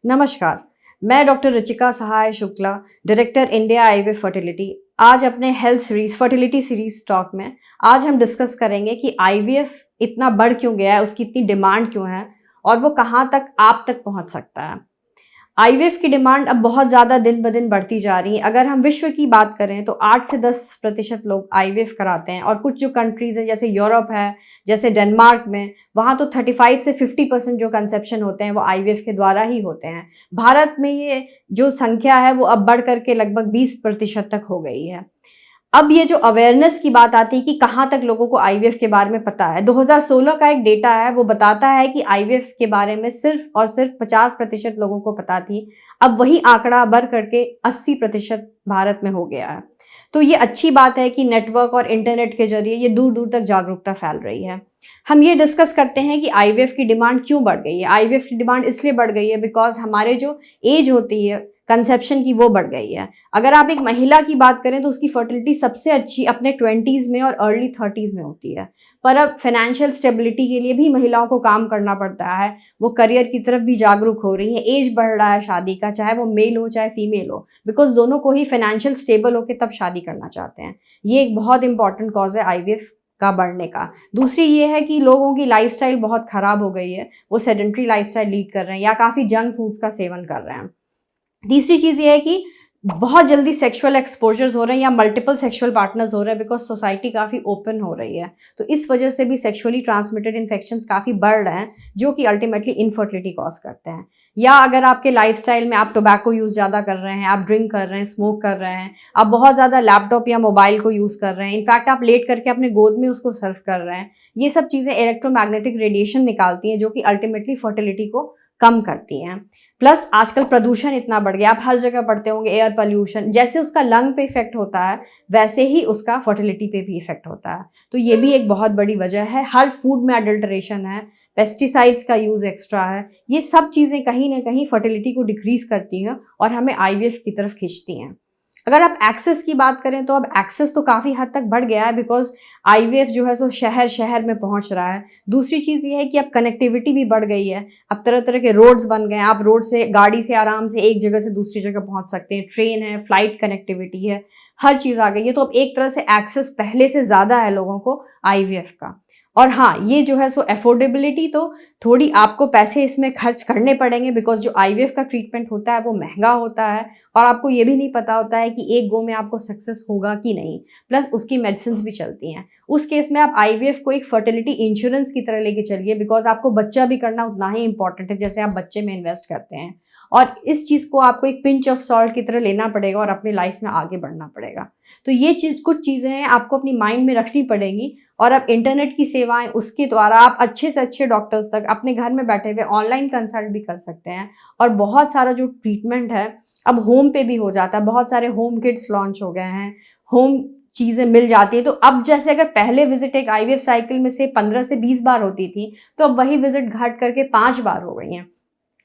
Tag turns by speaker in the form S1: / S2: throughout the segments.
S1: नमस्कार, मैं doctor Ruchika Sahay Shukla, director India IVF fertility. आज अपने health series fertility series talk में आज हम डिस्कस करेंगे कि आईवीएफ इतना बढ़ क्यों गया है, उसकी इतनी डिमांड क्यों है और वो कहाँ तक आप तक पहुँच सकता है। आईवीएफ की डिमांड अब बहुत ज़्यादा दिन ब दिन बढ़ती जा रही है। अगर हम विश्व की बात करें तो 8 से 10% लोग आईवीएफ कराते हैं और कुछ जो कंट्रीज़ हैं जैसे यूरोप है, जैसे डेनमार्क में, वहाँ तो 35 से 50% जो कंसेप्शन होते हैं वो आईवीएफ के द्वारा ही होते हैं। भारत में ये जो संख्या है वो अब बढ़ करके लगभग 20% तक हो गई है। अब ये जो अवेयरनेस की बात आती है कि कहाँ तक लोगों को आईवीएफ के बारे में पता है, 2016 का एक डेटा है वो बताता है कि आईवीएफ के बारे में सिर्फ और सिर्फ 50% लोगों को पता थी। अब वही आंकड़ा बढ़ करके 80% भारत में हो गया है। तो ये अच्छी बात है कि नेटवर्क और इंटरनेट के जरिए ये दूर दूर तक जागरूकता फैल रही है। हम ये डिस्कस करते हैं कि आईवीएफ की डिमांड क्यों बढ़ गई है। आईवीएफ की डिमांड इसलिए बढ़ गई है बिकॉज हमारे जो एज होती है कंसेप्शन की वो बढ़ गई है। अगर आप एक महिला की बात करें तो उसकी फर्टिलिटी सबसे अच्छी अपने 20s में और अर्ली 30s में होती है। पर अब फाइनेंशियल स्टेबिलिटी के लिए भी महिलाओं को काम करना पड़ता है, वो करियर की तरफ भी जागरूक हो रही है, एज बढ़ रहा है शादी का, चाहे वो मेल हो चाहे फीमेल हो, बिकॉज दोनों को ही फाइनेंशियल स्टेबल होकर तब शादी करना चाहते हैं। ये एक बहुत इंपॉर्टेंट कॉज है आईवीएफ का बढ़ने का। दूसरी ये है कि लोगों की लाइफस्टाइल बहुत खराब हो गई है, वो सेडेंट्री लाइफस्टाइल लीड कर रहे हैं या काफ़ी जंक फूड्स का सेवन कर रहे हैं। तीसरी चीज़ ये है कि बहुत जल्दी सेक्सुअल एक्सपोजर्स हो रहे हैं या मल्टीपल सेक्सुअल पार्टनर्स हो रहे हैं बिकॉज सोसाइटी काफ़ी ओपन हो रही है। तो इस वजह से भी सेक्सुअली ट्रांसमिटेड इन्फेक्शंस काफ़ी बढ़ रहे हैं जो कि अल्टीमेटली इनफर्टिलिटी कॉज करते हैं। या अगर आपके लाइफस्टाइल में आप टोबैको यूज़ ज़्यादा कर रहे हैं, आप ड्रिंक कर रहे हैं, स्मोक कर रहे हैं, आप बहुत ज़्यादा लैपटॉप या मोबाइल को यूज़ कर रहे हैं, इनफैक्ट आप लेट करके अपने गोद में उसको सर्व कर रहे हैं, ये सब चीज़ें इलेक्ट्रोमैग्नेटिक रेडिएशन निकालती हैं जो कि अल्टीमेटली फर्टिलिटी को कम करती हैं। प्लस आजकल प्रदूषण इतना बढ़ गया, आप हर जगह पढ़ते होंगे एयर पोल्यूशन, जैसे उसका लंग पे इफेक्ट होता है वैसे ही उसका फर्टिलिटी पे भी इफेक्ट होता है। तो ये भी एक बहुत बड़ी वजह है। हर फूड में अडल्ट्रेशन है, पेस्टिसाइड्स का यूज़ एक्स्ट्रा है, ये सब चीज़ें कहीं ना कहीं फर्टिलिटी को डिक्रीज करती हैं और हमें आईवीएफ की तरफ खींचती हैं। अगर आप एक्सेस की बात करें तो अब एक्सेस तो काफ़ी हद तक बढ़ गया है बिकॉज आईवीएफ जो है सो शहर शहर में पहुंच रहा है। दूसरी चीज़ ये है कि अब कनेक्टिविटी भी बढ़ गई है, अब तरह तरह के रोड्स बन गए हैं, आप रोड से गाड़ी से आराम से एक जगह से दूसरी जगह पहुंच सकते हैं, ट्रेन है, फ्लाइट कनेक्टिविटी है, हर चीज़ आ गई है। तो अब एक तरह से एक्सेस पहले से ज़्यादा है लोगों को आईवीएफ का। और हाँ, ये जो है सो अफोर्डेबिलिटी तो थोड़ी आपको पैसे इसमें खर्च करने पड़ेंगे बिकॉज जो आईवीएफ का ट्रीटमेंट होता है वो महंगा होता है और आपको ये भी नहीं पता होता है कि एक गो में आपको सक्सेस होगा कि नहीं। प्लस उसकी मेडिसिन भी चलती हैं। उस केस में आप आईवीएफ को एक फर्टिलिटी इंश्योरेंस की तरह लेके चलिए बिकॉज आपको बच्चा भी करना उतना ही इंपॉर्टेंट है जैसे आप बच्चे में इन्वेस्ट करते हैं। और इस चीज़ को आपको एक पिंच ऑफ सॉल्ट की तरह लेना पड़ेगा और अपनी लाइफ में आगे बढ़ना पड़ेगा। तो ये चीज़ कुछ चीज़ें हैं आपको अपनी माइंड में रखनी पड़ेंगी। और अब इंटरनेट की सेवाएं, उसके द्वारा आप अच्छे से अच्छे डॉक्टर्स तक अपने घर में बैठे हुए ऑनलाइन कंसल्ट भी कर सकते हैं। और बहुत सारा जो ट्रीटमेंट है अब होम पे भी हो जाता है, बहुत सारे होम किट्स लॉन्च हो गए हैं, होम चीज़ें मिल जाती है। तो अब जैसे अगर पहले विजिट एक आईवीएफ साइकिल में से 15 से 20 बार होती थी तो अब वही विजिट घट करके 5 बार हो गई हैं।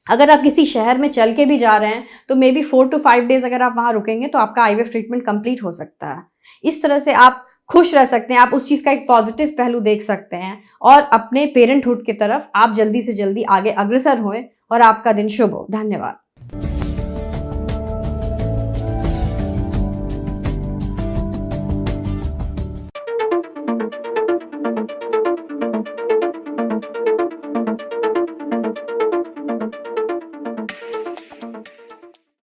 S1: अगर आप किसी शहर में चल के भी जा रहे हैं तो मे बी 4 to 5 डेज अगर आप वहाँ रुकेंगे तो आपका आईवीएफ ट्रीटमेंट कंप्लीट हो सकता है। इस तरह से आप खुश रह सकते हैं, आप उस चीज़ का एक पॉजिटिव पहलू देख सकते हैं और अपने पेरेंटहुड की तरफ आप जल्दी से जल्दी आगे अग्रसर हों और आपका दिन शुभ हो। धन्यवाद।